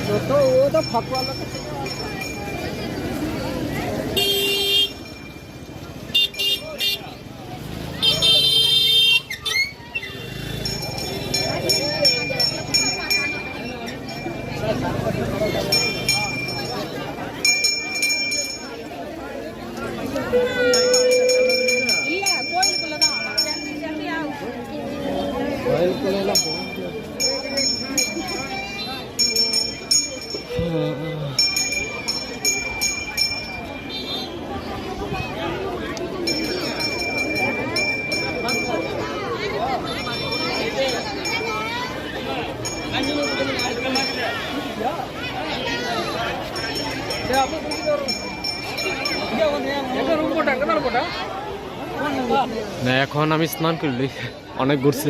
तो वो तो फक वाला না এখন আমি স্নান করলি অনেক ঘুরছি